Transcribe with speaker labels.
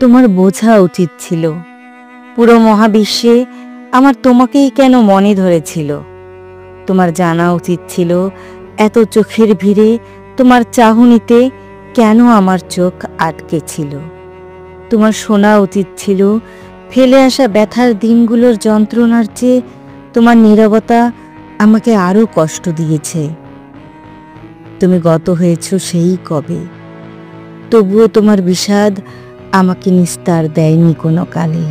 Speaker 1: তোমার বোঝা উচিত ছিল, পুরো মহাবিশ্বে আমার তোমাকেই কেন মনে ধরেছিল। তোমার জানা উচিত ছিল এত চোখের ভিড়ে তোমার চাহনিতে কেন আমার চোখ আটকে ছিল। তোমার শোনা উচিত ছিল ফেলে আসা ব্যথার দিনগুলোর যন্ত্রণার চেয়ে তোমার নীরবতা আমাকে আরও কষ্ট দিয়েছে। তুমি গত হয়েছ সেই কবে, তবুও তোমার বিষাদ আমাকে নিস্তার দেয়নি কোনো কালে।